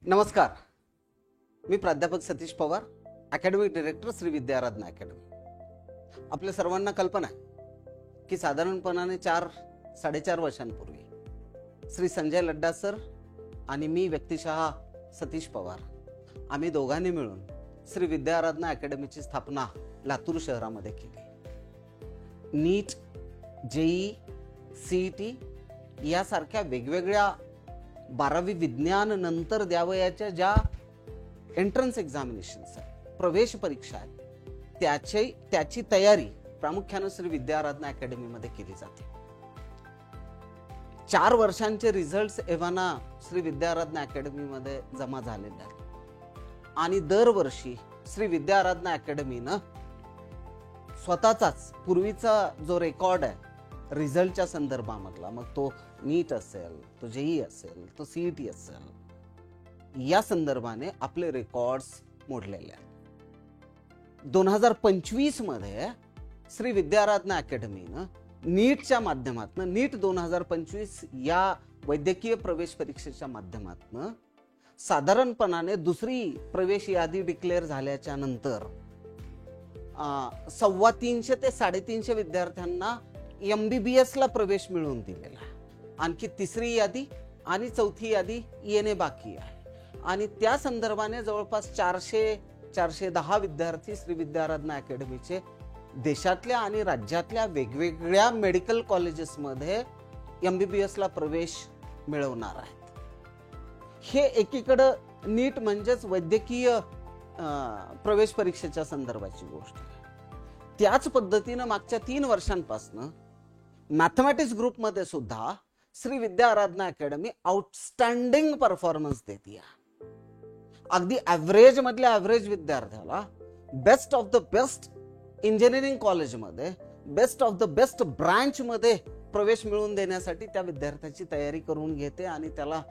नमस्कार, मी प्राध्यापक Satish Pawar, academic director Shri Vidyaradhana academy. आपल्या सर्वांना कल्पना आहे की साधारणपणाने 4-4.5 वर्षांपूर्वी श्री संजय लड्डा सर आणि मी व्यक्तिशः सतीश पवार आम्ही दोघांनी मिळून श्री विद्याराधना अकॅडमीची स्थापना लातूर शहरामध्ये केली. नीट, जेई, सीईटी यासारख्या वेगवेगळ्या 12वी विज्ञान नंतर द्यावयाच्या ज्या एंट्रन्स एक्झामिनेशन्स आहेत, प्रवेश परीक्षा आहेत, त्याची तयारी प्रामुख्याने श्री विद्याराधना अकॅडमीमध्ये केली जाते. 4 वर्षांचे रिझल्ट्स एव्हाना श्री विद्याराधना अकॅडमीमध्ये जमा झालेले आहेत आणि दरवर्षी श्री विद्याराधना अकॅडमीनं स्वतःचाच पूर्वीचा जो रेकॉर्ड आहे रिझल्टच्या संदर्भामधला, मग तो नीट असेल, तो जेई असेल, तो सीईटी असेल, या संदर्भाने आपले रेकॉर्ड्स मोडलेले आहेत. 2025 मध्ये श्री विद्याराधना अकॅडमीनं नीटच्या माध्यमातून नीट 2025 या वैद्यकीय प्रवेश परीक्षेच्या माध्यमातून साधारणपणाने दुसरी प्रवेश यादी डिक्लेअर झाल्याच्या नंतर 350 ते 350 विद्यार्थ्यांना MBBS ला प्रवेश मिळवून दिलेला आहे. आणखी तिसरी यादी आणि चौथी यादी येणे बाकी आहे आणि त्या संदर्भाने जवळपास 400-410 विद्यार्थी श्री विद्याराधना अकॅडमीचे देशातल्या आणि राज्यातल्या वेगवेगळ्या मेडिकल कॉलेजेसमध्ये MBBS ला प्रवेश मिळवणार आहेत. हे एकीकडे नीट म्हणजेच वैद्यकीय प्रवेश परीक्षेच्या संदर्भाची गोष्ट आहे. त्याच पद्धतीनं मागच्या 3 वर्षांपासून मॅथमॅटिक्स ग्रुपमध्ये सुद्धा Shri Vidyaradhana academy outstanding performance देते. अगदी ॲव्हरेज मधल्या ॲव्हरेज विद्यार्थ्याला best of the best engineering कॉलेजमध्ये, best of the best branch मध्ये प्रवेश मिळवून देण्यासाठी त्या विद्यार्थ्याची तयारी करून घेते आणि त्याला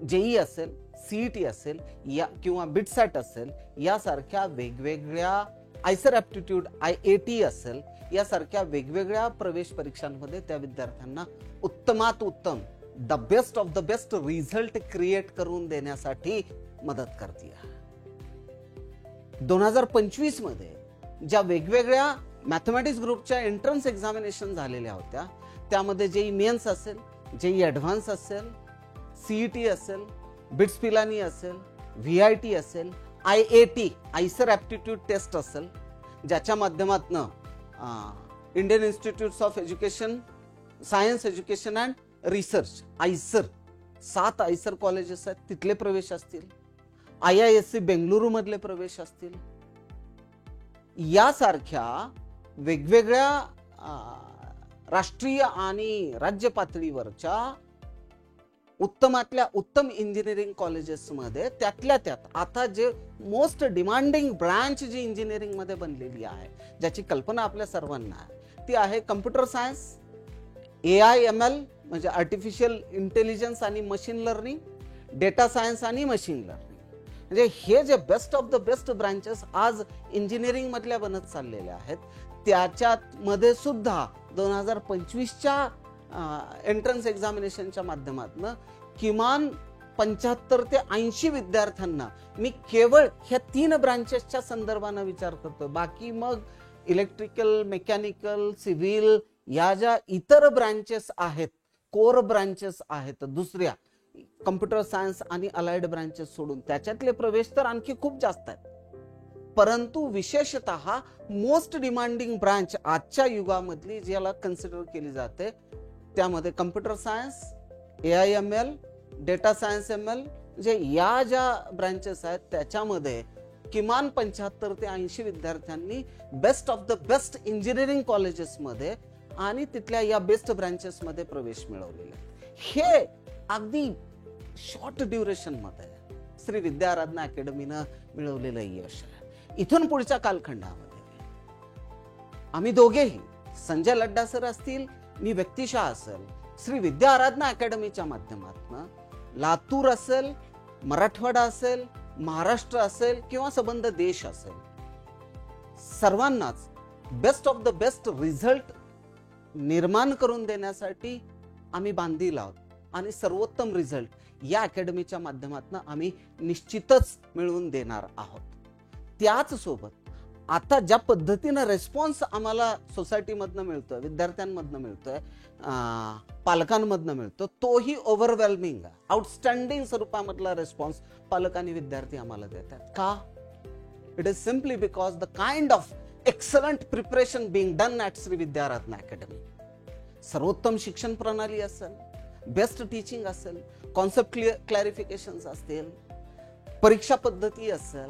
जेई असेल, सीईटी असेल या किंवा बिटसॅट असेल यासारख्या वेगवेगळ्या आयसर ॲप्टिट्यूड, IIT असेल यासारख्या वेगवेगळ्या प्रवेश परीक्षांमध्ये त्या विद्यार्थ्यांना उत्तमात उत्तम, the best of the best result create करून देण्यासाठी मदत करते. 2025 मध्ये ज्या वेगवेगळ्या मॅथमॅटिक्स ग्रुपच्या एंट्रन्स एक्झामिनेशन झालेल्या होत्या त्यामध्ये जेई मेन्स असेल, जेई ॲडव्हान्स असेल, सीईटी असेल, बिट्स पिलानी असेल, VIT असेल, IIT आयसर ॲप्टिट्यूड टेस्ट असेल, ज्याच्या माध्यमातून Indian Institute of Education, science education and research IISER 7 IISER colleges आहेत, तिथले प्रवेश असतील, IISc बेंगलुरू मधले प्रवेश असतील, यासारख्या वेगवेगळ्या राष्ट्रीय आणि राज्य पातळीवरच्या उत्तमातल्या उत्तम इंजिनिअरिंग कॉलेजेसमध्ये त्यातल्या त्यात आता जे मोस्ट डिमांडिंग ब्रांच जी इंजिनिअरिंग मध्ये बनलेली आहे, ज्याची कल्पना आपल्या सर्वांना आहे, ती आहे कम्प्युटर सायन्स, AIML म्हणजे आर्टिफिशियल इंटेलिजन्स आणि मशीन लर्निंग, डेटा सायन्स आणि मशीन लर्निंग. म्हणजे हे जे best of the best branches आज इंजिनिअरिंग मधल्या बनत चाललेल्या आहेत, त्याच्यात मध्ये सुद्धा 2025च्या एंट्रन्स एक्झामिनेशनच्या माध्यमातून किमान 75 ते 80 विद्यार्थ्यांना मी केवळ ह्या 3 ब्रांचेसच्या संदर्भाने विचार करतो. बाकी मग इलेक्ट्रिकल, मेकॅनिकल, सिव्हिल या ज्या इतर ब्रांचेस आहेत, कोर ब्रांचेस आहेत, दुसऱ्या कम्प्युटर सायन्स आणि अलाइड ब्रांचेस सोडून त्याच्यातले प्रवेश तर आणखी खूप जास्त आहेत. परंतु विशेषतः मोस्ट डिमांडिंग ब्रांच आजच्या युगामधली ज्याला कन्सिडर केली जाते त्यामध्ये computer science, AIML, data science ML जे या ज्या ब्रांचेस आहेत त्याच्यामध्ये किमान 75 ते 80 विद्यार्थ्यांनी best of the best engineering कॉलेजेसमध्ये आणि तिथल्या या बेस्ट ब्रांचेसमध्ये प्रवेश मिळवलेला आहे. हे अगदी शॉर्ट ड्युरेशन मध्ये श्री विद्याराधना अकॅडमीनं मिळवलेलं यश आहे. इथून पुढच्या कालखंडामध्ये आम्ही दोघेही, संजय लड्डा सर असतील, मी व्यक्तिशः असेल, श्री विद्याराधना अकॅडमीच्या माध्यमातून लातूर असेल, मराठवाडा असेल, महाराष्ट्र असेल किंवा संबंध देश असेल, सर्वांनाच best of the best result निर्माण करून देण्यासाठी आम्ही बांधील आहोत आणि सर्वोत्तम रिझल्ट या अकॅडमीच्या माध्यमातून आम्ही निश्चितच मिळवून देणार आहोत. त्याच सोबत आता ज्या पद्धतीनं रेस्पॉन्स आम्हाला सोसायटीमधनं मिळतोय, विद्यार्थ्यांमधनं मिळतोय, पालकांमधनं मिळतो, तोही ओव्हरवेल्मिंग आउटस्टँडिंग स्वरूपामधला रेस्पॉन्स पालक आणि विद्यार्थी आम्हाला देतात. का? It is simply because the kind of excellent preparation being done at Shri Vidyaratna academy. सर्वोत्तम शिक्षण प्रणाली असेल, बेस्ट टीचिंग असेल, कॉन्सेप्ट क्लॅरिफिकेशन असतील, परीक्षा पद्धती असेल,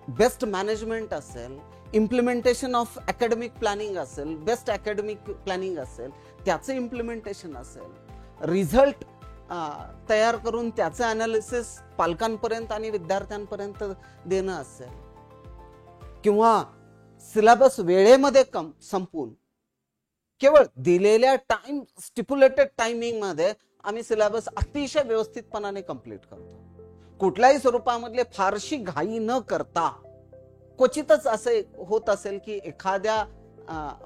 बेस्ट मॅनेजमेंट असेल, इम्प्लिमेंटेशन ऑफ अकॅडमिक प्लॅनिंग असेल, बेस्ट अकॅडमिक प्लॅनिंग असेल, त्याचं इम्प्लिमेंटेशन असेल, रिझल्ट तयार करून त्याचं अनालिसिस पालकांपर्यंत आणि विद्यार्थ्यांपर्यंत देणं असेल, किंवा सिलेबस वेळेमध्ये संपून केवळ दिलेल्या स्टिप्युलेटेड टायमिंग मध्ये आम्ही सिलेबस अतिशय व्यवस्थितपणाने कंप्लीट करतो. कुठल्याही स्वरूपामधले फारशी घाई न करता. क्वचितच असे होत असेल की एखाद्या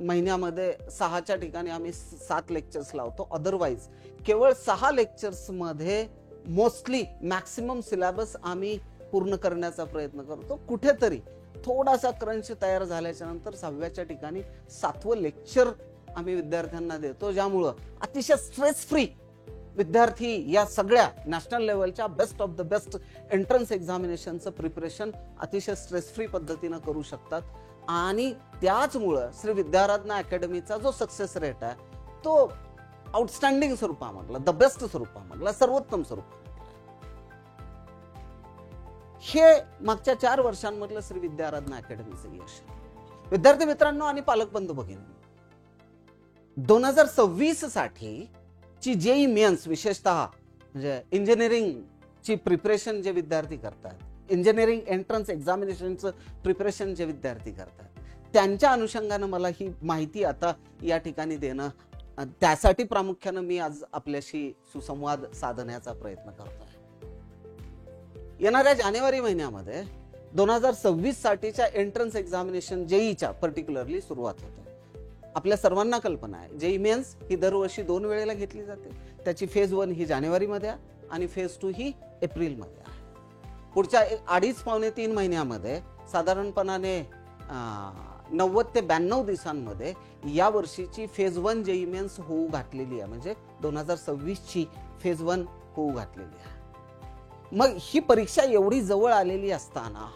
महिन्यामध्ये 6च्या ठिकाणी आम्ही 7 लेक्चर्स लावतो. अदरवाईज केवळ 6 लेक्चर्स मध्ये मोस्टली मॅक्सिमम सिलेबस आम्ही पूर्ण करण्याचा प्रयत्न करतो. कुठेतरी थोडासा क्रंच तयार झाल्याच्या नंतर 6व्याच्या ठिकाणी 7वं लेक्चर आम्ही विद्यार्थ्यांना देतो, ज्यामुळं अतिशय स्ट्रेस फ्री विद्यार्थी या सगळ्या नॅशनल लेवलच्या best of the best entrance एक्झामिनेशनचं प्रिपरेशन अतिशय स्ट्रेस फ्री पद्धतीनं करू शकतात. आणि त्याचमुळं श्री विद्यारत्न अकॅडमीचा जो सक्सेस रेट आहे तो आउटस्टँडिंग स्वरूपामधला, द बेस्ट स्वरूपामधला, सर्वोत्तम स्वरूपामधला. हे मागच्या 4 वर्षांमधलं श्री विद्यारत्न अकॅडमीचं यश. विद्यार्थी मित्रांनो आणि पालक बंधू भगिनी, 2026 साठी ची जेई मेन्स विशेषतः म्हणजे इंजिनिअरिंगची प्रिपरेशन जे विद्यार्थी करतात, इंजिनिअरिंग एंट्रन्स एक्झामिनेशनचं प्रिपरेशन जे विद्यार्थी करतात, त्यांच्या अनुषंगानं मला ही माहिती आता या ठिकाणी देणं, त्यासाठी प्रामुख्यानं मी आज आपल्याशी सुसंवाद साधण्याचा प्रयत्न करतोय. येणाऱ्या जानेवारी महिन्यामध्ये 2026 साठीच्या एंट्रन्स एक्झामिनेशन जेईच्या पर्टिक्युलरली सुरुवात होते. आपल्या सर्वांना कल्पना आहे जेई मेन्स ही दरवर्षी 2 वेळेला घेतली जाते. त्याची फेज 1 ही जानेवारीमध्ये आहे आणि फेज 2 ही एप्रिलमध्ये आहे. पुढच्या 2.5-3 महिन्यामध्ये साधारणपणाने 90 ते 92 दिवसांमध्ये या वर्षीची फेज 1 जेई मेन्स होऊ घातलेली आहे. म्हणजे 2026 ची फेज 1 होऊ घातलेली आहे. मग ही परीक्षा एवढी जवळ आलेली असताना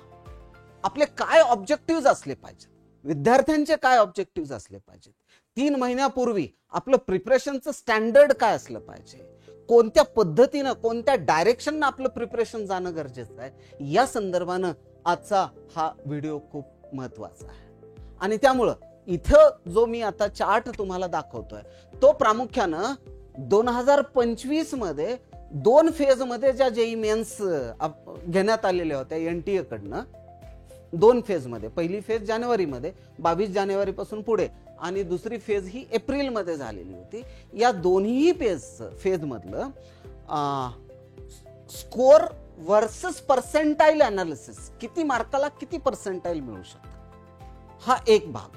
आपले काय ऑब्जेक्टिव्ह असले पाहिजेत, विद्यार्थ्यांचे काय ऑब्जेक्टिव्ह असले पाहिजेत, 3 महिन्यापूर्वी आपलं प्रिपरेशनचं स्टँडर्ड काय असलं पाहिजे, कोणत्या पद्धतीनं कोणत्या डायरेक्शननं आपलं प्रिपरेशन जाणं गरजेचं आहे, या संदर्भानं आजचा हा व्हिडिओ खूप महत्वाचा आहे. आणि त्यामुळं इथं जो मी आता चार्ट तुम्हाला दाखवतोय तो प्रामुख्यानं 2025 मध्ये 2 फेज मध्ये ज्या जेई मेन्स घेण्यात आलेल्या होत्या एनटीए कडनं, 2 फेज मध्ये. पहिली फेज जानेवारीमध्ये 22 जानेवारीपासून पुढे आणि दुसरी फेज ही एप्रिलमध्ये झालेली होती. या दोन्ही फेज मधलं स्कोर वर्सेस पर्सेंटाईल अनालिसिस, किती मार्काला किती पर्सेंटाईल मिळू शकतात, हा एक भाग.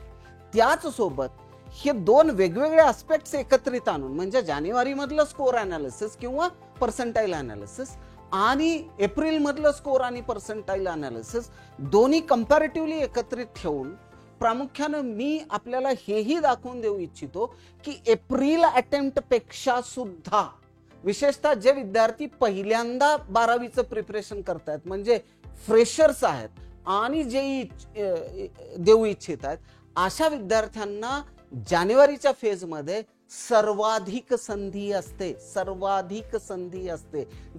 त्याच सोबत हे 2 वेगवेगळे ऍस्पेक्ट्स एकत्रित आणून म्हणजे जानेवारी मधलं स्कोर अनालिसिस किंवा पर्सेंटाईल अनालिसिस आणि एप्रिल मधलं स्कोर आणि पर्सेंटाईल अनालिसिस दोन्ही कंपॅरेटिव्हली एकत्रित ठेवून प्रामुख्यानं मी आपल्याला हेही दाखवून देऊ इच्छितो की एप्रिल अटेम्प्ट पेक्षा सुद्धा विशेषतः जे विद्यार्थी पहिल्यांदा 12वीचं प्रिपरेशन करतायत म्हणजे फ्रेशर्स आहेत आणि जे देऊ इच्छित आहेत, अशा विद्यार्थ्यांना जानेवारीच्या फेजमध्ये सर्वाधिक संधी असते.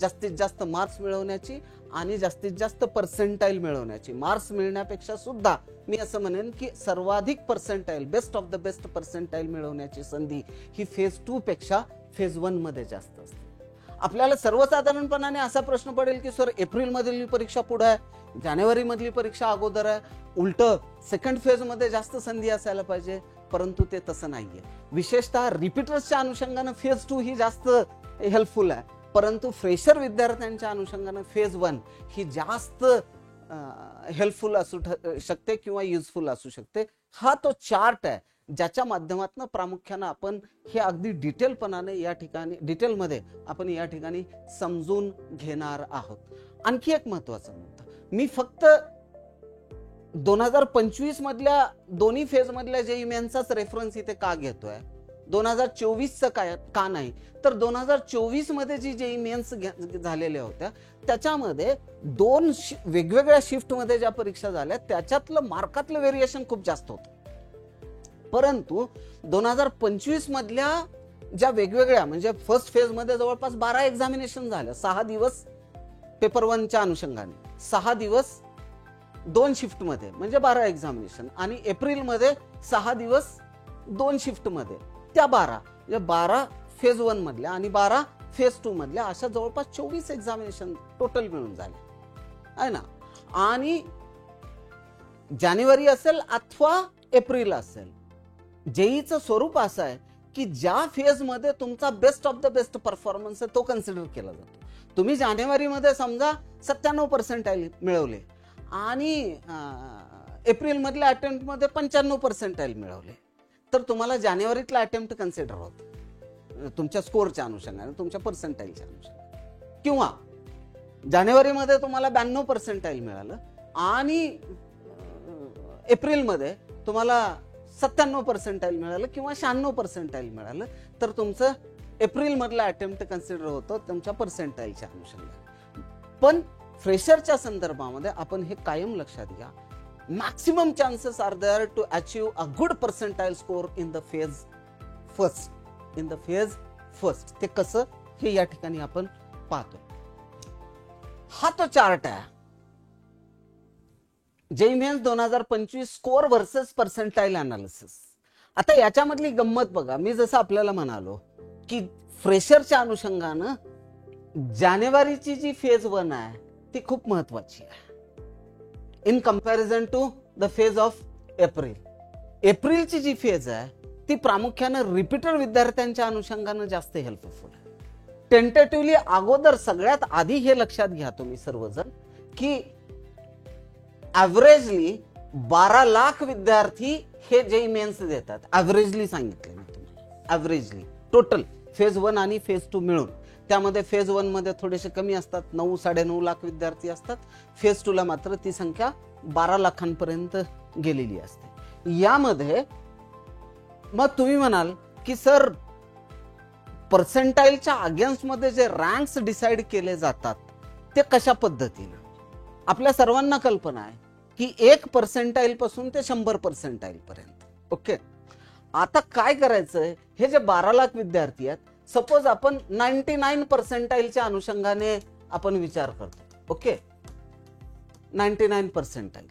जास्तीत जास्त मार्क्स मिळवण्याची आणि जास्तीत जास्त पर्सेंटाईल मिळवण्याची. मार्क्स मिळण्यापेक्षा सुद्धा मी असं म्हणेन की सर्वाधिक percentile, best of the best percentile मिळवण्याची संधी ही फेज 2 पेक्षा फेज 1 मध्ये जास्त असते. आपल्याला सर्वसाधारणपणाने असा प्रश्न पडेल की सर एप्रिल मधली परीक्षा पुढे आहे, जानेवारी मधली परीक्षा अगोदर आहे, उलट सेकंड फेज मध्ये जास्त संधी असायला पाहिजे, परंतु ते तसं नाहीये. विशेषतः रिपीटर्सच्या अनुषंगाने फेज 2 ही जास्त हेल्पफुल आहे, परंतु फ्रेशर विद्यार्थ्यांच्या अनुषंगाने फेज 1 ही जास्त हेल्पफुल असू शकते किंवा युजफुल असू शकते. हा तो चार्ट आहे ज्याच्या माध्यमातून प्रामुख्यानं आपण हे अगदी डिटेलमध्ये आपण या ठिकाणी समजून घेणार आहोत. आणखी एक महत्वाचा मुद्दा, मी फक्त 2025 मधल्या दोन्ही फेज मधल्या JEE मेन्सचाच रेफरन्स इथे का घेतोय, 2024चं का नाही, तर 2024 मध्ये जी JEE मेन्स झालेल्या होत्या त्याच्यामध्ये दोन वेगवेगळ्या शिफ्ट मध्ये ज्या परीक्षा झाल्या त्याच्यातलं मार्कातलं व्हेरिएशन खूप जास्त होतं. परंतु 2025 मधल्या ज्या वेगवेगळ्या म्हणजे फर्स्ट फेज मध्ये जवळपास 12 एक्झामिनेशन झाल्या 6 दिवस पेपर 1च्या अनुषंगाने, 6 दिवस 2 शिफ्ट मध्ये म्हणजे 12 एक्झामिनेशन, आणि एप्रिल मध्ये 6 दिवस 2 शिफ्ट मध्ये त्या 12 फेज 1 मधल्या आणि 12 फेज 2 मधल्या अशा जवळपास 24 एक्झामिनेशन टोटल मिळून झाले आहे ना. आणि जानेवारी असेल अथवा एप्रिल असेल, JEEचं स्वरूप असं आहे की ज्या फेज मध्ये तुमचा best of the best performance आहे तो कन्सिडर केला जातो. तुम्ही जानेवारीमध्ये समजा 97% मिळवले आणि एप्रिल मधल्या अटेम्प्ट मध्ये 95% मिळवले, तर तुम्हाला जानेवारीतला अटेम्प्ट कन्सिडर होतो तुमच्या स्कोरच्या अनुषंगाने, तुमच्या पर्सेंटाईलच्या अनुषंगाने. किंवा जानेवारीमध्ये तुम्हाला 92% मिळालं आणि एप्रिलमध्ये तुम्हाला 97% मिळालं किंवा 96% मिळालं, तर तुमचं एप्रिल मधला अटेम्प्ट कन्सिडर होतो तुमच्या पर्सेंटाईलच्या अनुषंगाने. पण फ्रेशरच्या संदर्भामध्ये आपण हे कायम लक्षात घ्या, maximum chances are there to achieve a good percentile score in the phase first. ते कसं हे या ठिकाणी आपण पाहतो. हा तो चार्ट आहे JEE Mains 2025 score versus percentile analysis. आता याच्यामधली गंमत बघा, मी जसं आपल्याला म्हणालो की फ्रेशरच्या अनुषंगानं जानेवारीची जी फेज 1 आहे ती खूप महत्वाची आहे in comparison to the phase of April. एप्रिलची जी फेज आहे ती प्रामुख्यानं रिपीटर विद्यार्थ्यांच्या अनुषंगानं जास्त हेल्पफुल आहे. टेंटेटिव्हली अगोदर सगळ्यात आधी हे लक्षात घ्या तुम्ही सर्वजण की ऍव्हरेजली 12 लाख विद्यार्थी हे JEE मेन्स देतात. ऍव्हरेजली सांगितलं मी तुम्हाला, ऍव्हरेजली टोटल फेज 1 आणि फेज 2 मिळून. त्यामध्ये फेज 1 मध्ये थोडेसे कमी असतात, 9-9.5 लाख विद्यार्थी असतात. फेज 2 ला मात्र ती संख्या 12 लाखांपर्यंत गेलेली असते. यामध्ये मग तुम्ही म्हणाल की सर पर्सेंटाईलच्या अगेन्स्ट मध्ये जे रँक्स डिसाइड केले जातात ते कशा पद्धतीने, आपल्या सर्वांना कल्पना आहे की 1 पर्सेंटाईल पासून ते 100 पर्सेंटाईल पर्यंत. ओके, आता काय करायचंय, हे जे 12 लाख विद्यार्थी आहेत, सपोज आपण 99 पर्सेंटाईलच्या अनुषंगाने आपण विचार करतो. Okay, 99 percentile.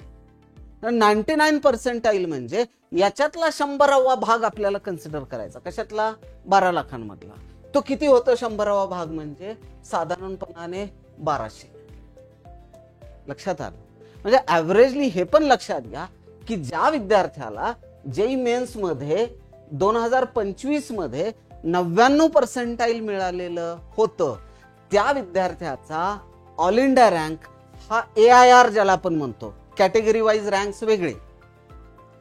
99 पर्सेंटाईल म्हणजे याच्यातला 100वा भाग आपल्याला कन्सिडर करायचा. कशातला? 12 लाखांमधला. तो किती होतो 100वा भाग? म्हणजे साधारणपणाने 1200. लक्षात आलं? म्हणजे ऍव्हरेजली हे पण लक्षात घ्या की ज्या विद्यार्थ्याला JEE मेन्स मध्ये 2025 मध्ये 99 पर्सेंटाईल मिळालेलं होतं त्या विद्यार्थ्याचा ऑल इंडिया रँक हा AIR ज्याला आपण म्हणतो, कॅटेगरी वाईज रँक्स वेगळे.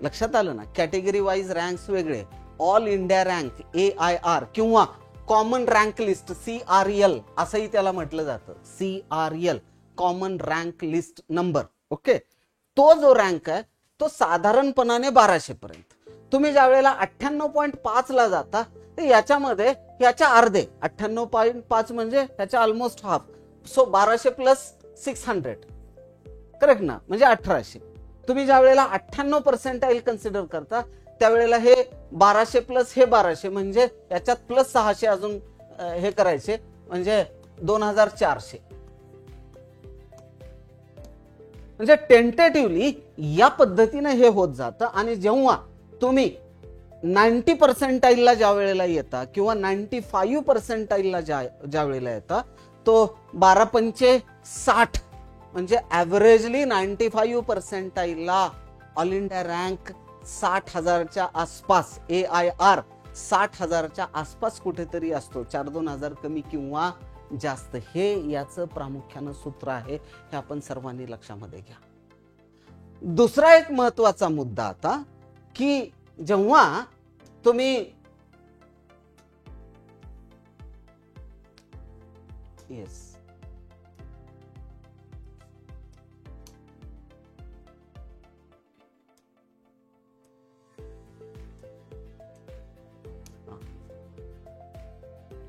लक्षात आलं ना? कॅटेगरी वाईज रँक्स वेगळे. ऑल इंडिया रँक AIR किंवा कॉमन रँक लिस्ट CRL असंही त्याला म्हटलं जातं. CRL common rank list number. Okay, तो जो रँक आहे तो साधारणपणाने 1200 पर्यंत. तुम्ही ज्या वेळेला 98.5 ला जाता तर याच्यामध्ये याच्या अर्धे 98.5 म्हणजे याच्या almost half. So 1200 plus 600 correct ना, म्हणजे 1800. तुम्ही ज्या वेळेला 98 पर्सेंटाईल कन्सिडर करता त्यावेळेला हे 1200 प्लस हे 1200 म्हणजे याच्यात प्लस 600 अजून हे करायचे म्हणजे 2400. म्हणजे टेंटेटिव्हली या पद्धतीने हे होत जातं. आणि जेव्हा तुम्ही 90 पर्सेंटाईलला ज्या वेळेला येता किंवा 95 पर्सेंटाईलला ज्या वेळेला येता तो 12×5 म्हणजे ऍव्हरेजली 95 पर्सेंटाईलला ऑल इंडिया रँक 60,000च्या आसपास, AIR 60,000च्या आसपास कुठेतरी असतो. 4-2 कमी किंवा जास्त. हे याचं प्रामुख्यानं सूत्र आहे, हे आपण सर्वांनी लक्षामध्ये घ्या. दुसरा एक महत्वाचा मुद्दा आता की जेव्हा तुम्ही येस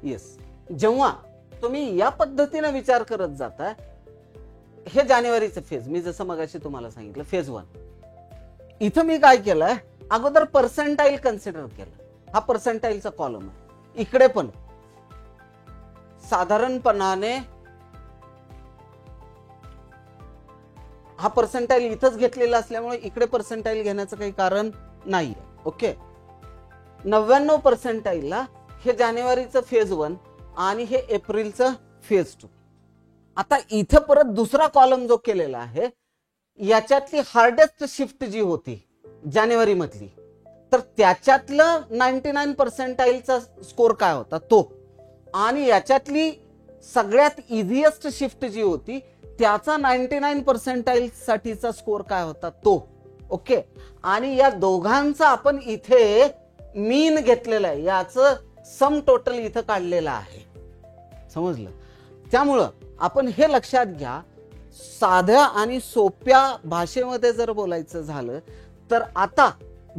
येस जेव्हा तुम्ही या पद्धतीने विचार करत जाता, हे जानेवारीचं फेज, मी जसं मगाशी तुम्हाला सांगितलं फेज 1, इथं मी काय केलंय, अगोदर पर्सेंटाईल कन्सिडर केलं. हा पर्सेंटाईलचा कॉलम आहे. इकडे पण साधारणपणाने हा पर्सेंटाईल इथंच घेतलेला असल्यामुळे इकडे पर्सेंटाईल घेण्याचं काही कारण नाहीये. ओके, 99 पर्सेंटाईलला हे जानेवारीचं फेज 1 आणि हे एप्रिलचं फेज 2. आता इथं परत दुसरा कॉलम जो केलेला आहे, याच्यातली हार्डेस्ट शिफ्ट जी होती जानेवारी मधली, तर त्याच्यातलं 99 पर्सेंटाईलचा स्कोर काय होता तो, आणि याच्यातली सगळ्यात इझिएस्ट शिफ्ट जी होती त्याचा 99 पर्सेंटाईल साठीचा स्कोर काय होता तो. ओके, आणि या दोघांचा आपण इथे मीन घेतलेला आहे, याचं सम टोटल इथं काढलेलं आहे. समजलं? त्यामुळं आपण हे लक्षात घ्या, साध्या आणि सोप्या भाषेमध्ये जर बोलायचं झालं तर आता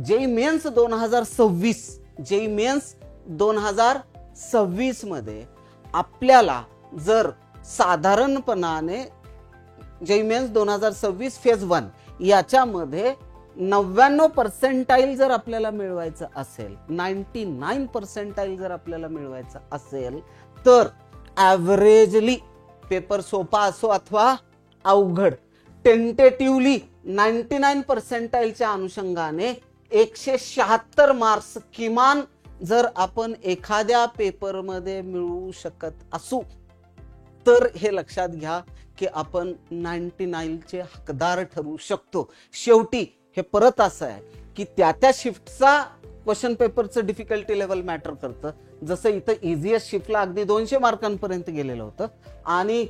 जेई मेन्स 2026 मध्ये आपल्याला जर साधारणपणाने जेई मेन्स 2026 फेज 1 याच्यामध्ये 99 पर्सेंटाईल जर आपल्याला मिळवायचं असेल, 99 पर्सेंटाईल जर आपल्याला मिळवायचं असेल, तर ॲव्हरेजली पेपर सोपा असो अथवा अवघड, टेंटेटिव्हली 99 पर्सेंटाईलच्या अनुषंगाने 176 मार्क्स किमान जर आपण एखाद्या पेपरमध्ये मिळवू शकत असू, तर हे लक्षात घ्या की आपण 99चे हकदार ठरू शकतो. शेवटी हे परत असं आहे की त्या शिफ्टचा क्वेश्चन पेपरचं डिफिकल्टी लेवल मॅटर करतं. जसं इथं इझिएस्ट शिफ्टला अगदी 200 मार्कांपर्यंत गेलेलं होतं आणि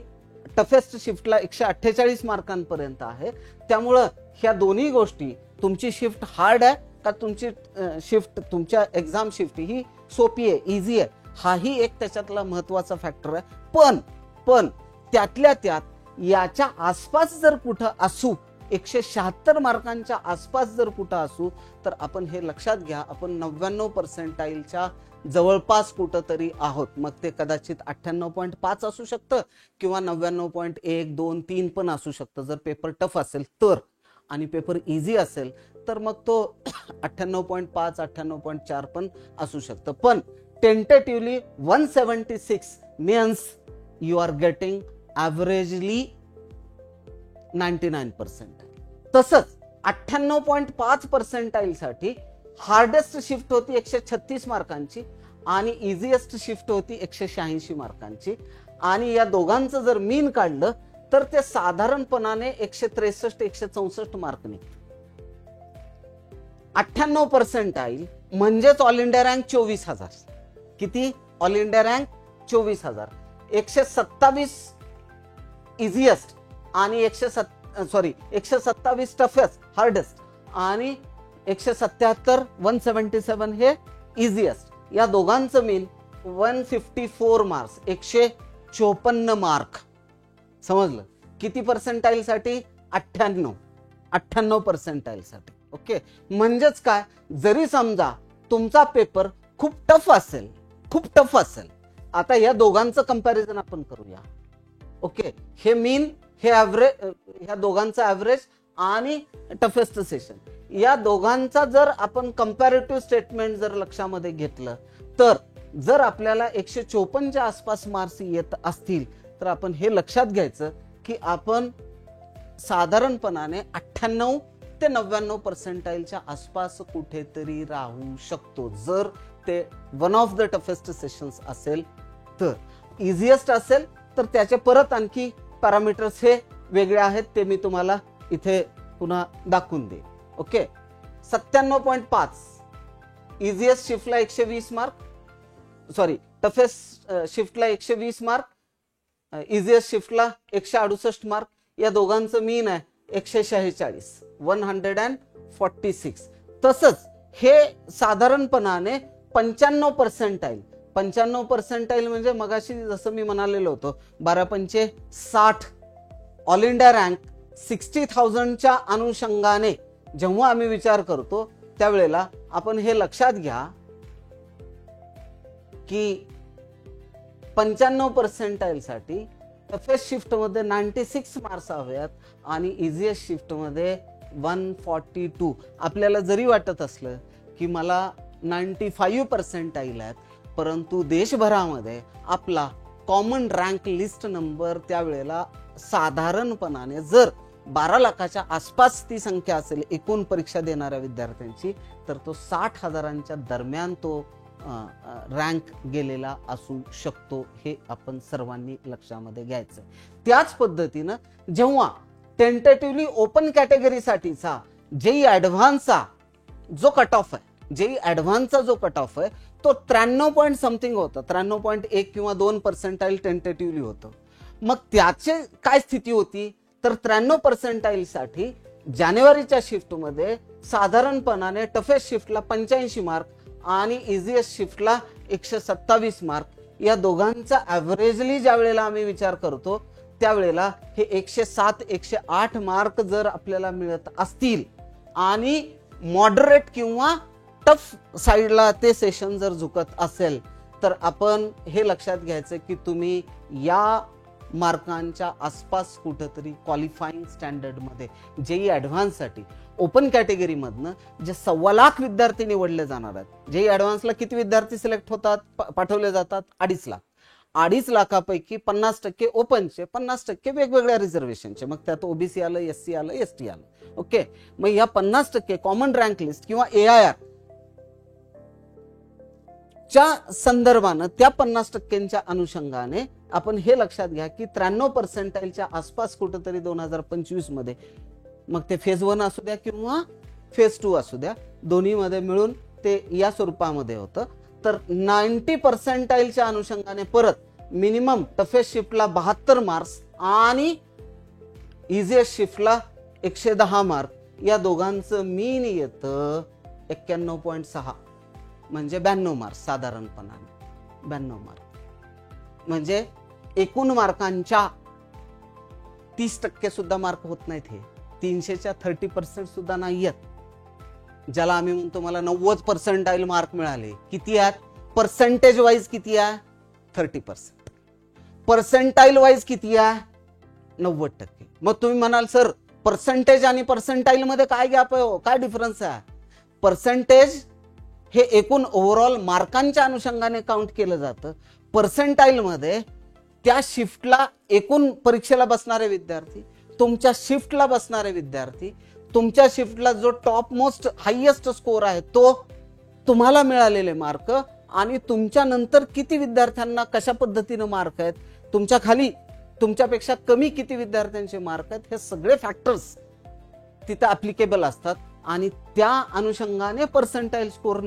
टफेस्ट शिफ्टला 148 मार्कांपर्यंत आहे. त्यामुळं ह्या दोन्ही गोष्टी, तुमची शिफ्ट हार्ड आहे का तुमची शिफ्ट, तुमच्या एक्झाम शिफ्ट ही सोपी आहे, इझी आहे, हाही एक त्याच्यातला महत्वाचा फॅक्टर आहे. पण त्यातल्या त्यात याच्या आसपास जर कुठं असू, 176 मार्कांच्या आसपास जर कुठं असू, तर आपण हे लक्षात घ्या, आपण 99 पर्सेंटाईलच्या जवळपास कुठं तरी आहोत. मग ते कदाचित 98.5 असू शकतं किंवा 99.1, 2, 3 पण असू शकतं जर पेपर टफ असेल तर, आणि पेपर इझी असेल तर मग तो 98.5, 98.4 पण असू शकतं. पण tentatively 176 means you are getting averagely 99 percentile. तसंच 98.5 पर्सेंटाईल साठी हार्डेस्ट शिफ्ट होती 136 मार्कांची आणि इझिएस्ट शिफ्ट होती 186 मार्कांची, आणि या दोघांचं जर मीन काढलं तर ते साधारणपणाने 163, 164 मार्क निघतात. 98 पर्सेंटाईल म्हणजेच ऑल इंडिया रँक 24,000. किती? All India rank 24,000. 127 इझिएस्ट आणि 127 टफेस्ट हार्डेस्ट आणि 177 177 हे इझिएस्ट, या दोघांचं मीन 154 मार्क्स, 154 मार्क. समजलं? किती पर्सेंटाईल साठी? 98 पर्सेंटाईल साठी. ओके, म्हणजेच काय, जरी समजा तुमचा पेपर खूप टफ असेल, आता या दोघांचं कंपॅरिझन आपण करूया. ओके, हे मीन, हे ॲव्हरेज, ह्या दोघांचं ॲव्हरेज आणि टफेस्ट सेशन, या दोघांचा जर आपण कंपॅरेटिव्ह स्टेटमेंट जर लक्षामध्ये घेतलं, तर जर आपल्याला 154च्या आसपास मार्क्स येत असतील तर आपण हे लक्षात घ्यायचं की आपण साधारणपणाने 98 ते 99 पर्सेंटाईलच्या आसपास कुठेतरी राहू शकतो, जर ते one of the toughest sessions असेल तर. इझिएस्ट असेल तर त्याचे परत आणखी पॅरामीटर्स हे वेगळे आहेत, ते मी तुम्हाला इथे पुन्हा दाखवून देईन. ओके, 97.5 इझिएस्ट शिफ्टला 120 मार्क, सॉरी टफेस्ट शिफ्टला 120 मार्क, इझिएस्ट शिफ्टला 168 मार्क, या दोघांचं मीन आहे 146, 146. तसंच हे साधारणपणाने 95% म्हणजे मगाशी जसं मी म्हणालेलो होतो 12×5 ऑल इंडिया रँक 60,000च्या अनुषंगाने जेव्हा आम्ही विचार करतो त्यावेळेला आपण हे लक्षात घ्या की 95% साठी टफेस्ट शिफ्ट मध्ये 96 मार्क्स हवेत आणि इझिएस्ट शिफ्ट मध्ये 142. आपल्याला जरी वाटत असलं की मला 95% आहेत, परंतु देशभरामध्ये आपला कॉमन रँक लिस्ट नंबर त्यावेळेला साधारणपणाने जर 12 लाखाच्या आसपास ती संख्या असेल एकूण परीक्षा देणाऱ्या विद्यार्थ्यांची, तर तो 60,000च्या दरम्यान तो रँक गेलेला असू शकतो. हे आपण सर्वांनी लक्षामध्ये घ्यायचं. त्याच पद्धतीनं जेव्हा टेंटेटिव्हली ओपन कॅटेगरीसाठीचा जेई ऍडव्हान्सचा जो कट ऑफ आहे, जेई ऍडव्हान्सचा जो कट ऑफ आहे तो 93 पॉईंट समथिंग होतं, 93.1 किंवा 2% टेंटेटिव्हली होतं. मग त्याचे काय स्थिती होती, तर 93% साठी जानेवारीच्या शिफ्टमध्ये साधारणपणाने टफेस्ट शिफ्टला 85 मार्क आणि इझिएस्ट शिफ्टला 127 मार्क, या दोघांचा ऍव्हरेजली ज्या वेळेला आम्ही विचार करतो त्यावेळेला हे 107 108 मार्क जर आपल्याला मिळत असतील आणि मॉडरेट किंवा टफ साईडला ते सेशन जर झुकत असेल, तर आपण हे लक्षात घ्यायचं की तुम्ही या मार्कांच्या आसपास कुठंतरी क्वालिफाईंग स्टँडर्डमध्ये जेई ऍडव्हान्स साठी ओपन कॅटेगरी मधनं जे 1.25 लाख विद्यार्थी निवडले जाणार आहेत. जेई ऍडव्हान्सला किती विद्यार्थी सिलेक्ट होतात, पाठवले जातात? 2.5 लाख. 2.5 लाखापैकी 50% ओपनचे, 50% वेगवेगळ्या रिझर्वेशनचे, मग त्यात ओबीसी आलं, एससी आलं, एसटी आलं. ओके, मग या 50% कॉमन रँक लिस्ट किंवा AIR च्या संदर्भानं त्या 50%च्या अनुषंगाने आपण हे लक्षात घ्या की 93% आसपास कुठंतरी 2025 मध्ये, मग ते फेज 1 असू द्या किंवा फेज 2 असू द्या, दोन्ही मध्ये मिळून ते या स्वरूपामध्ये होतं. तर 90% अनुषंगाने परत मिनिमम टफेस्ट शिफ्टला 72 मार्क्स आणि इझिएस्ट शिफ्टला 110 मार्क, या दोघांचं मीन येतं 91.6 म्हणजे 92 मार्क्स. साधारणपणाने 92 मार्क म्हणजे एकूण मार्कांच्या 30% सुद्धा मार्क होत नाहीत. हे 300च्या 30% सुद्धा नाही आहेत. ज्याला आम्ही म्हणतो मला 90% मार्क मिळाले. किती आहेत पर्सेंटेज वाईज? किती आहे? 30%. पर्सेंटाईल वाईज किती आहे? 90%. मग तुम्ही म्हणाल सर पर्सेंटेज आणि पर्सेंटाईल मध्ये काय गॅप आहे, काय डिफरन्स आहे? पर्सेंटेज हे एकूण ओव्हरऑल मार्कांच्या अनुषंगाने काउंट केलं जातं. पर्सेंटाईल मध्ये त्या शिफ्टला एकूण परीक्षेला बसणारे विद्यार्थी, तुमच्या शिफ्टला बसणारे विद्यार्थी, तुमच्या शिफ्टला जो टॉप मोस्ट हायएस्ट स्कोर आहे तो, तुम्हाला मिळालेले मार्क आणि तुमच्या नंतर किती विद्यार्थ्यांना कशा पद्धतीने मार्क आहेत, तुमच्या खाली तुमच्यापेक्षा कमी किती विद्यार्थ्यांचे मार्क आहेत, हे सगळे फॅक्टर्स तिथे ऍप्लिकेबल असतात आणि त्या अनुषंगाने पर्सेंटाईल स्कोर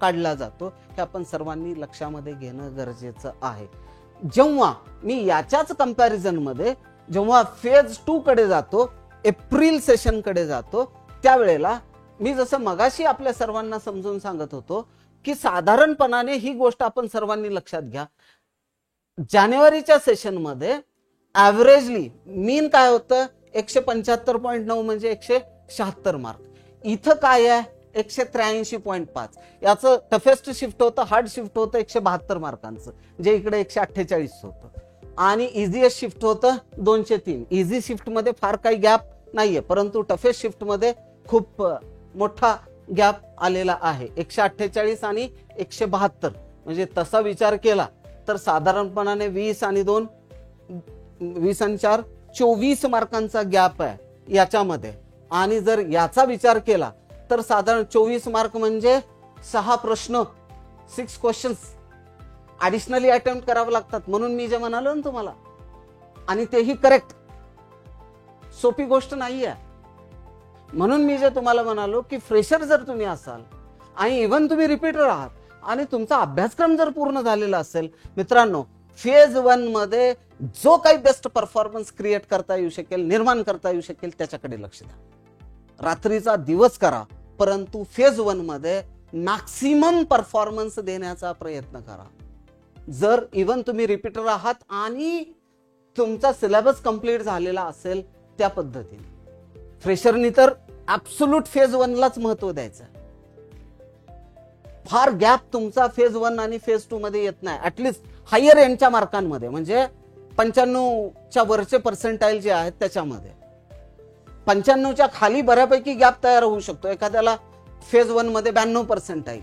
काढला जातो. हे आपण सर्वांनी लक्षामध्ये घेणं गरजेचं आहे. जेव्हा मी याच्याच कंपॅरिझन मध्ये जेव्हा फेज 2 कडे जातो, एप्रिल सेशन कडे जातो, त्यावेळेला मी जसं मगाशी आपल्या सर्वांना समजून सांगत होतो की साधारणपणाने ही गोष्ट आपण सर्वांनी लक्षात घ्या. जानेवारीच्या सेशन मध्ये ऍव्हरेजली मीन काय होतं? 175.9 म्हणजे 176 मार्क. इथं काय आहे? 183.5. याचं टफेस्ट शिफ्ट होतं, हार्ड शिफ्ट होतं 172 मार्कांचं, जे इकडे 148 होतं, आणि इझिएस्ट शिफ्ट होतं 203. इझी शिफ्ट मध्ये फार काही गॅप नाहीये, परंतु टफेस्ट शिफ्ट मध्ये खूप मोठा गॅप आलेला आहे. 148 आणि 172 म्हणजे तसा विचार केला तर साधारणपणाने 20 आणि 2 20 आणि 4 24 मार्कांचा गॅप आहे याच्यामध्ये. आणि जर याचा विचार केला तर साधारण 24 मार्क म्हणजे 6 प्रश्न, 6 क्वेश्चन्स ऍडिशनली अटेम्प्ट करावे लागतात. म्हणून मी जे म्हणालो ना तुम्हाला, आणि तेही करेक्ट, सोपी गोष्ट नाही आहे. म्हणून मी जे तुम्हाला म्हणालो की फ्रेशर जर तुम्ही असाल आणि इव्हन तुम्ही रिपीटर आहात आणि तुमचा अभ्यासक्रम जर पूर्ण झालेला असेल, मित्रांनो, फेज 1 मध्ये जो काही बेस्ट परफॉर्मन्स क्रिएट करता येऊ शकेल, निर्माण करता येऊ शकेल, त्याच्याकडे लक्ष द्या. रात्रीचा दिवस करा, परंतु फेज 1 मध्ये मॅक्सिमम परफॉर्मन्स देण्याचा प्रयत्न करा. जर इव्हन तुम्ही रिपीटर आहात आणि तुमचा सिलेबस कंप्लीट झालेला असेल त्या पद्धतीने. फ्रेशरनी तर ऍब्सोल्यूट फेज 1 लाच महत्व द्यायचं. फार गॅप तुमचा फेज 1 आणि फेज 2 मध्ये येत नाही. ऍटलिस्ट हायर एंडच्या मार्कांमध्ये, म्हणजे 95च्या वरचे पर्सेंटाईल जे आहेत त्याच्यामध्ये 95च्या खाली बऱ्यापैकी गॅप तयार होऊ शकतो. एखाद्याला फेज 1 मध्ये 92% आहे,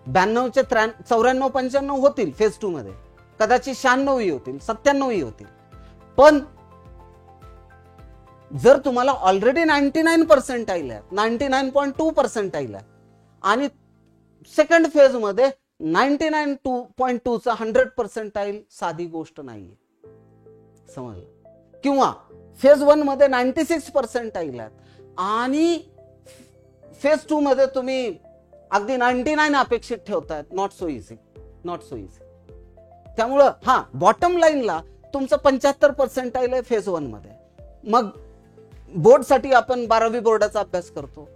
92चे 94-95 होतील फेज 2 मध्ये, कदाचित 96 होतील, 97 होतील. पण जर तुम्हाला ऑलरेडी 99% आहे, 99.2% आहे आणि सेकंड फेज मध्ये 99.2चा 100% साधी गोष्ट नाहीये. समजलं? किंवा फेज 1 मध्ये 96% आहे आणि फेज 2 मध्ये तुम्ही अगदी 99 अपेक्षित ठेवतायत. Not so easy, not so easy. त्यामुळं बॉटम लाईनला तुमचं 75% आहे फेज 1 मध्ये. मग बोर्डसाठी आपण 12वी बोर्डाचा अभ्यास करतो,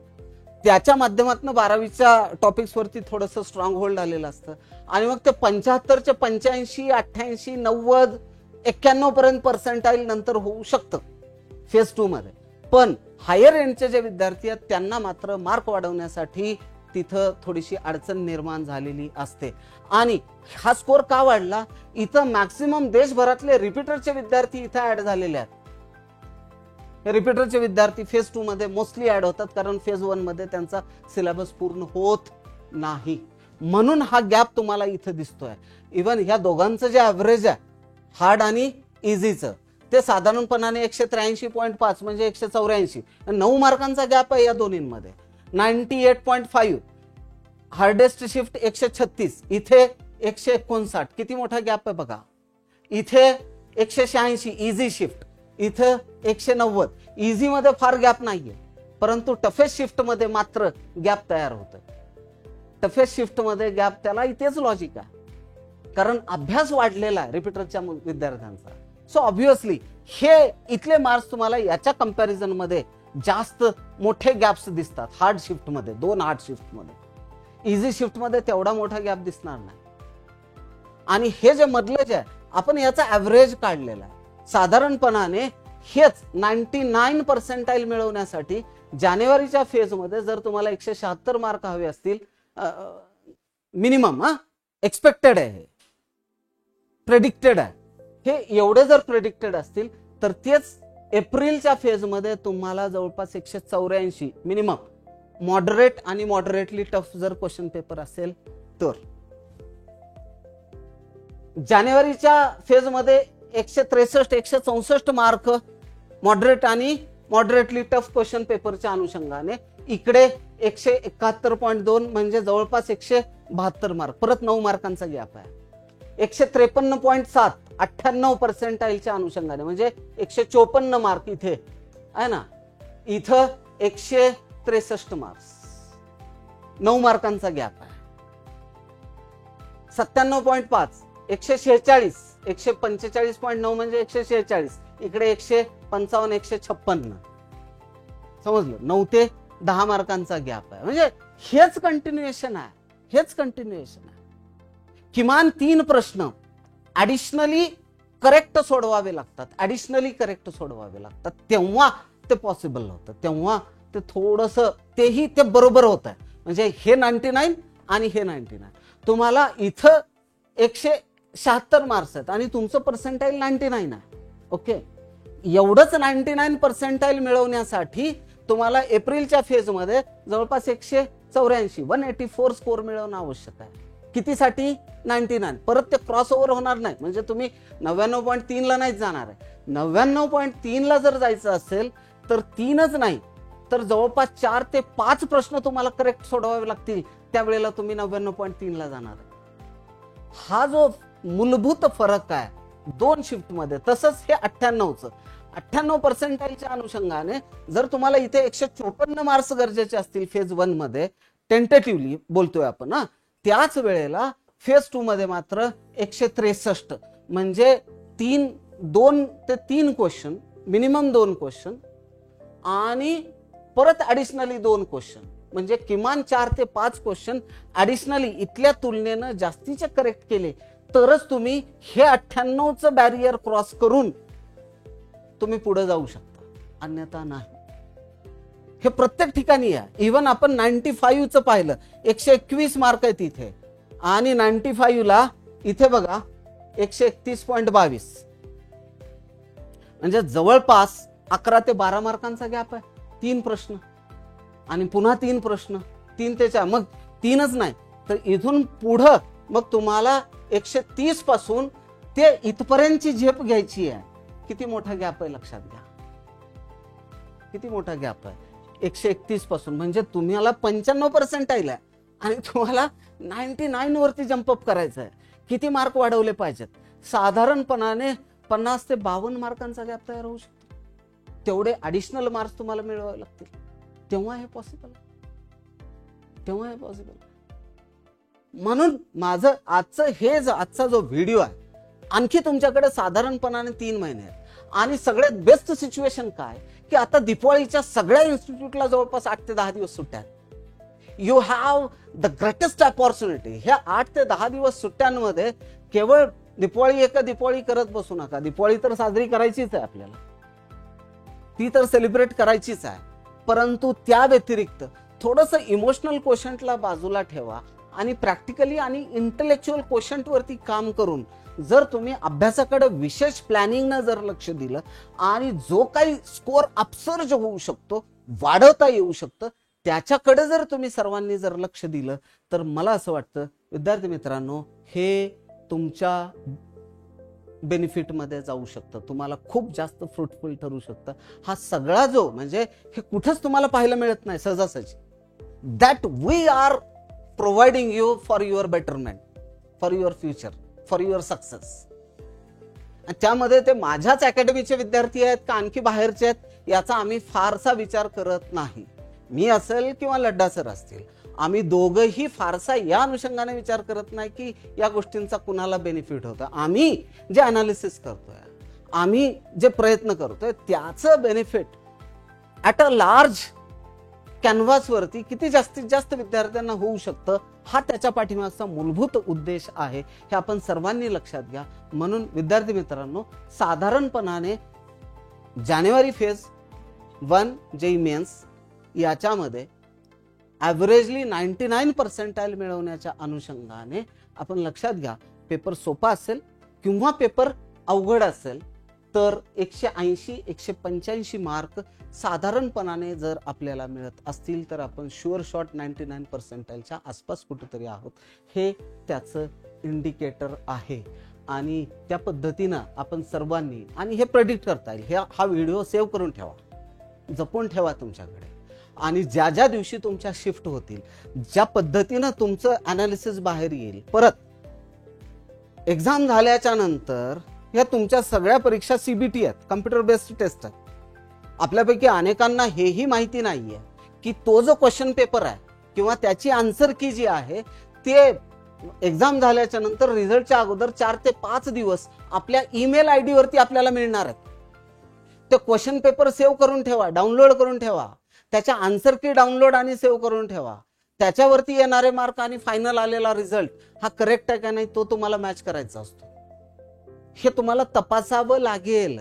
त्याच्या माध्यमातून 12वीच्या टॉपिक्स वरती थोडंसं स्ट्रॉंग होल्ड आलेलं असतं आणि मग ते 75चे 85, 88, 90, 91 पर्यंत पर्सेंटाईल नंतर होऊ शकतं फेज 2 मध्ये. पण हायर एंडचे जे विद्यार्थी आहेत त्यांना मात्र मार्क वाढवण्यासाठी तिथं थोडीशी अडचण निर्माण झालेली असते. आणि हा स्कोर का वाढला? इथं मॅक्सिमम देशभरातले रिपीटरचे विद्यार्थी इथं ऍड झालेले आहेत. रिपीटरचे विद्यार्थी फेज 2 मध्ये मोस्टली ऍड होतात, कारण फेज 1 मध्ये त्यांचा सिलेबस पूर्ण होत नाही. म्हणून हा गॅप तुम्हाला इथं दिसतोय. इव्हन ह्या दोघांचं जे ऍव्हरेज आहे हार्ड आणि इझीचं, ते साधारणपणाने 183.5 म्हणजे 184, 9 मार्कांचा गॅप आहे या दोन्हींमध्ये. 98.5 हार्डेस्ट शिफ्ट 136, इथे 159, किती मोठा गॅप आहे बघा. इथे 186 इझी शिफ्ट, इथं 190. इझी मध्ये फार गॅप नाहीये, परंतु टफेस्ट शिफ्ट मध्ये मात्र गॅप तयार होतोय. टफेस्ट शिफ्ट मध्ये गॅप, त्याला इथेच लॉजिक आहे, कारण अभ्यास वाढलेला आहे रिपीटरच्या विद्यार्थ्यांचा. सो ऑब्व्हियसली हे इथले मार्क्स तुम्हाला याच्या कंपॅरिझन मध्ये जास्त मोठे गॅप्स दिसतात. हार्ड शिफ्ट मध्ये, 2 हार्ड शिफ्ट मध्ये. इझी शिफ्ट मध्ये तेवढा मोठा गॅप दिसणार नाही. आणि हे जे मधलं जे आहे, आपण याचा ऍव्हरेज काढलेला आहे. साधारणपणाने हेच 99% मिळवण्यासाठी जानेवारीच्या फेज मध्ये जर तुम्हाला 176 मार्क हवे असतील, मिनिमम एक्सपेक्टेड आहे, प्रेडिक्टेड आहे, हे एवढे जर प्रेडिक्टेड असतील तर तेच एप्रिलच्या फेज मध्ये तुम्हाला जवळपास 184 मिनिमम, मॉडरेट आणि मॉडरेटली टफ जर क्वेश्चन पेपर असेल तर. जानेवारीच्या फेज मध्ये 163, 164 मार्क मॉडरेट आणि मॉडरेटली टफ क्वेश्चन पेपरच्या अनुषंगाने. इकडे 171.2 म्हणजे जवळपास 172 मार्क, परत 9 मार्कांचा गॅप आहे. 153.7 98% अनुषंगाने म्हणजे 154 मार्क इथे आहे ना. इथं 163 मार्क्स, 9 मार्कांचा गॅप आहे. 97.5 146, 145.9 म्हणजे 146, इकडे 155, 156. समजलं? 9 ते 10 मार्कांचा गॅप आहे. म्हणजे हेच कंटिन्युएशन आहे, हेच कंटिन्युएशन आहे. किमान 3 प्रश्न ऍडिशनली करेक्ट सोडवावे लागतात, ऍडिशनली करेक्ट सोडवावे लागतात, तेव्हा ते पॉसिबल होतं, तेव्हा ते थोडंसं तेही ते बरोबर होत आहे. म्हणजे हे 99 आणि हे 99, तुम्हाला इथं 176 मार्क्स आहेत आणि तुमचं पर्सेंटाईल 99 आहे. ओके, एवढंच 99% मिळवण्यासाठी तुम्हाला एप्रिलच्या फेज मध्ये जवळपास 184 184 स्कोर मिळवणं आवश्यक आहे. कितीसाठी? 99. परत ते क्रॉस ओव्हर होणार नाही, म्हणजे तुम्ही 99.3 ला नाहीच जाणार आहे. 99.3 ला जर जायचं असेल तर 3च नाही तर जवळपास 4 ते 5 प्रश्न तुम्हाला करेक्ट सोडवावे लागतील, त्यावेळेला तुम्ही 99.3 ला जाणार आहे. हा जो मूलभूत फरक आहे 2 शिफ्ट मध्ये. तसंच हे 98चं 98% अनुषंगाने जर तुम्हाला इथे 154 मार्क्स गरजेचे असतील फेज 1 मध्ये, टेंटेटिव्हली बोलतोय आपण, त्याच वेळेला फेज 2 मध्ये मात्र 163 म्हणजे 2 ते 3 क्वेश्चन, मिनिमम 2 क्वेश्चन आणि परत ऍडिशनली 2 क्वेश्चन, म्हणजे किमान 4 ते 5 क्वेश्चन ऍडिशनली इथल्या तुलनेनं जास्तीचे करेक्ट केले तरच तुम्ही हे 98चं बॅरियर क्रॉस करून तुम्ही पुढे जाऊ शकता, अन्यथा नाही. हे प्रत्येक ठिकाणी आहे. इव्हन आपण 95चं पाहिलं, 121 मार्क आहेत इथे, आणि 95ला इथे बघा 131.22, म्हणजे जवळपास 11 ते 12 मार्कांचा गॅप आहे. 3 प्रश्न आणि पुन्हा 3 प्रश्न, 3 ते 4, मग 3च नाही तर इथून पुढं मग तुम्हाला 130 पासून ते इथपर्यंतची झेप घ्यायची आहे. किती मोठा गॅप आहे लक्षात घ्या, किती मोठा गॅप आहे. 131 पासून म्हणजे तुम्हाला 95% आहे आणि तुम्हाला 99 वरती जम्पअप करायचं आहे. किती मार्क वाढवले पाहिजेत? साधारणपणाने 50 ते 52 मार्कांचा गॅप तयार होऊ शकतो. तेवढे ऍडिशनल मार्क्स तुम्हाला मिळवावे लागतील, तेव्हा हे पॉसिबल, तेव्हा हे पॉसिबल. म्हणून माझं आजचा जो व्हिडिओ आहे, आणखी तुमच्याकडे साधारणपणाने 3 महिने आहेत आणि सगळ्यात बेस्ट सिच्युएशन काय की आता दिवाळीच्या सगळ्या इन्स्टिट्यूटला जवळपास 8 ते 10 दिवस सुट्ट्या आहेत. You have the greatest opportunity. ह्या 8 ते 10 दिवस सुट्ट्यांमध्ये केवळ दिवाळी करत बसू नका. दिवाळी तर साजरी करायचीच आहे आपल्याला, ती तर सेलिब्रेट करायचीच आहे, परंतु त्या व्यतिरिक्त थोडंसं इमोशनल क्वोशंटला बाजूला ठेवा आणि प्रॅक्टिकली आणि इंटेलेक्च्युअल क्वोशंट वरती काम करून जर तुम्ही अभ्यासाकडे विशेष प्लॅनिंगनं जर लक्ष दिलं आणि जो काही स्कोअर अपसर्ज होऊ शकतो, वाढवता येऊ शकतं, त्याच्याकडे जर तुम्ही सर्वांनी जर लक्ष दिलं तर मला असं वाटतं विद्यार्थी मित्रांनो, हे तुमच्या बेनिफिटमध्ये जाऊ शकतं, तुम्हाला खूप जास्त फ्रुटफुल ठरू शकतं. हा सगळा जो म्हणजे हे कुठंच तुम्हाला पाहायला मिळत नाही सहजासहजी. That we are providing you for your betterment, for your future, for your success. त्यामध्ये ते माझ्याच अकॅडमीचे विद्यार्थी आहेत का आणखी बाहेरचे आहेत याचा आम्ही फारसा विचार करत नाही. मी असेल किंवा लड्डा सर असतील, आम्ही दोघंही फारसा या अनुषंगाने विचार करत नाही की या गोष्टींचा कुणाला बेनिफिट होतं. आम्ही जे अनालिसिस करतोय, आम्ही जे प्रयत्न करतोय त्याचं benefit at a large canvas वरती किती जास्तीत जास्त विद्यार्थ्यांना होऊ शकतं, हा त्याच्या पाठीमागचा मूलभूत उद्देश आहे. हे आपण सर्वांनी लक्षात घ्या. म्हणून विद्यार्थी मित्रांनो, साधारणपणाने जानेवारी फेज 1 जेईई मेन्स याच्यामध्ये ॲव्हरेजली 99% मिळवण्याच्या अनुषंगाने आपण लक्षात घ्या, पेपर सोपा असेल किंवा पेपर अवघड असेल तर 180-185 मार्क साधारणपणाने जर आपल्याला मिळत असतील तर आपण शुअर शॉट 99%च्या आसपास कुठेतरी आहोत, हे त्याचं इंडिकेटर आहे. आणि त्या पद्धतीनं आपण सर्वांनी, आणि हे प्रेडिक्ट करता येईल, हा व्हिडिओ सेव्ह करून ठेवा, जपून ठेवा तुमच्याकडे. आणि ज्या ज्या दिवशी तुमच्या शिफ्ट होतील, ज्या पद्धतीनं तुमचं अनालिसिस बाहेर येईल, परत एक्झाम झाल्याच्या नंतर या तुमच्या सगळ्या परीक्षा सीबीटी आहेत, कम्प्युटर बेस्ड टेस्ट आहेत. आपल्यापैकी अनेकांना हेही माहिती नाहीये की तो जो क्वेश्चन पेपर आहे किंवा त्याची आन्सर की जी आहे ते एक्झाम झाल्याच्या नंतर रिझल्टच्या अगोदर 4 ते 5 दिवस आपल्या ईमेल आयडी वरती आपल्याला मिळणार आहेत. ते क्वेश्चन पेपर सेव्ह करून ठेवा, डाउनलोड करून ठेवा, त्याच्या आन्सर की डाउनलोड आणि सेव्ह करून ठेवा. त्याच्यावरती येणारे मार्क आणि फायनल आलेला रिझल्ट हा करेक्ट आहे का नाही तो तुम्हाला मॅच करायचा असतो. हे तुम्हाला तपासावं लागेल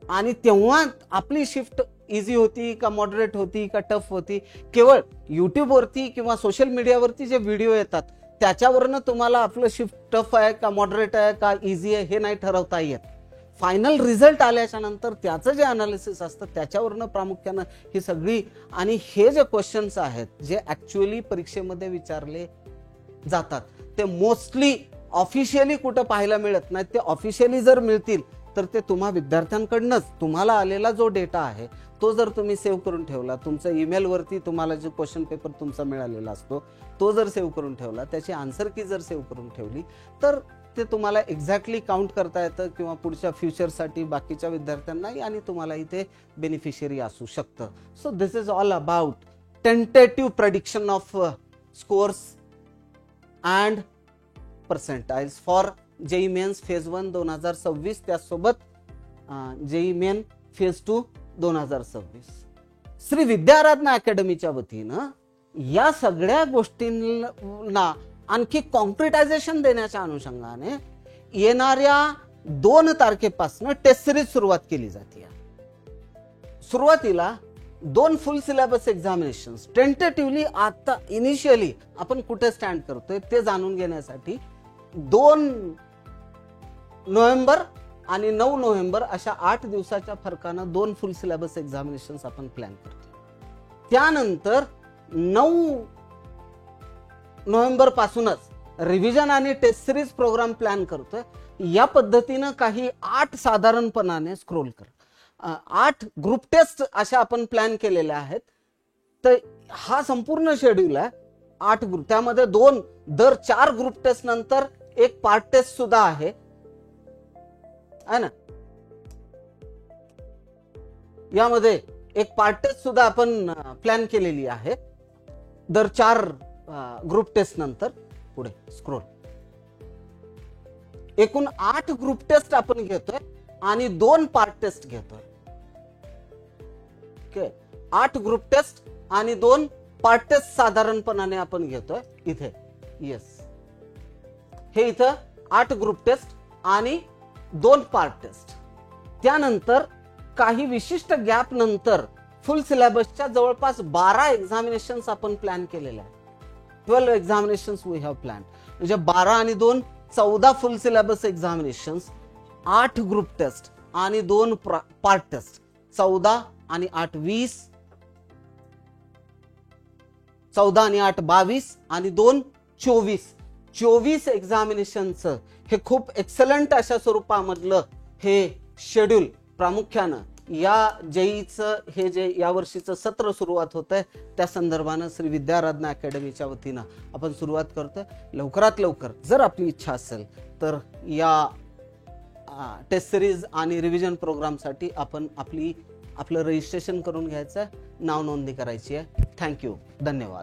आणि तेव्हा आपली शिफ्ट इझी होती का मॉडरेट होती का टफ होती. केवळ युट्यूब वरती किंवा सोशल मीडियावरती जे व्हिडिओ येतात त्याच्यावरनं तुम्हाला आपलं शिफ्ट टफ आहे का मॉडरेट आहे का इझी आहे हे नाही ठरवता येत. फायनल रिझल्ट आल्याच्या नंतर त्याचं जे अनालिसिस असतं त्याच्यावरनं प्रामुख्यानं ही सगळी, आणि हे जे क्वेश्चन्स आहेत जे ऍक्च्युअली परीक्षेमध्ये विचारले जातात ते मोस्टली ऑफिशियली कुठं पाहायला मिळत नाही. ते ऑफिशियली जर मिळतील तर ते तुम्हा विद्यार्थ्यांकडनंच तुम्हाला आलेला जो डेटा आहे तो जर तुम्ही सेव्ह करून ठेवला, तुमचं ईमेल वरती तुम्हाला जो क्वेश्चन पेपर तुमचा मिळालेला असतो तो जर सेव्ह करून ठेवला, त्याची आन्सर की जर सेव्ह करून ठेवली तर ते तुम्हाला एक्झॅक्टली काउंट करता येतं किंवा पुढच्या फ्युचरसाठी बाकीच्या विद्यार्थ्यांनाही आणि तुम्हालाही ते बेनिफिशियरी असू शकतं. So this is all about tentative prediction of scores and percentiles for JEE mains phase 1 2026, त्यासोबत JEE main phase 2 2026. Shri Vidyaradhana अकॅडमीच्या वतीनं या सगळ्या गोष्टींना आणखी कॉन्क्रिटायझेशन देण्याच्या अनुषंगाने येणाऱ्या 2 तारखेपासून टेस्ट सिरीज सुरुवात केली जाते. सुरुवातीला 2 फुल सिलेबस एक्झामिनेशन्स टेंटेटिव्हली आता इनिशियली आपण कुठे स्टँड करतोय ते जाणून घेण्यासाठी 2 नोव्हेंबर आणि 9 नोव्हेंबर अशा 8 दिवसाच्या फरकानं 2 फुल सिलेबस एक्झामिनेशन्स आपण प्लॅन करतो. त्यानंतर 9 नोव्हेंबर पासूनच रिव्हिजन आणि टेस्ट सिरीज प्रोग्राम प्लॅन करतोय. या पद्धतीनं काही 8 साधारणपणाने स्क्रोल कर 8 ग्रुप टेस्ट अशा आपण प्लॅन केलेल्या आहेत. तर हा संपूर्ण शेड्यूल आहे 8 ग्रुप, त्यामध्ये 2 दर 4 ग्रुप टेस्ट नंतर एक पार्ट टेस्ट सुद्धा आहे ना. यामध्ये एक पार्ट टेस्ट सुद्धा आपण प्लॅन केलेली आहे दर 4 ग्रुप टेस्ट नंतर. पुढे स्क्रोल, एकूण 8 ग्रुप टेस्ट आपण घेतोय आणि 2 पार्ट टेस्ट घेतोय. ओके, 8 ग्रुप टेस्ट आणि 2 पार्ट टेस्ट साधारणपणाने आपण घेतोय इथे. येस, हे इथं 8 ग्रुप टेस्ट आणि 2 पार्ट टेस्ट. त्यानंतर काही विशिष्ट गॅप नंतर फुल सिलेबसच्या जवळपास 12 एक्झामिनेशन्स आपण प्लॅन केलेल्या आहेत. 12 एक्झामिनेशन्स वी हॅव प्लॅन. म्हणजे 12 आणि 2 14 full syllabus examinations, 8 group test आणि 2 पार्ट टेस्ट. 14 आणि 8 20, 14 आणि 8 22 आणि 2 24 एक्झामिनेशनचं हे खूप एक्सलंट अशा स्वरूपामधलं हे शेड्यूल प्रामुख्यानं या जेईचं हे जे या वर्षीचं सत्र सुरुवात होत आहे त्या संदर्भानं श्री विद्याराधना अकॅडमीच्या वतीनं आपण सुरुवात करतोय. लवकरात लवकर जर आपली इच्छा असेल तर या टेस्ट सिरीज आणि रिव्हिजन प्रोग्रामसाठी आपण आपलं रजिस्ट्रेशन करून घ्यायचं आहे, नाव नोंदणी करायची आहे. थँक्यू, धन्यवाद.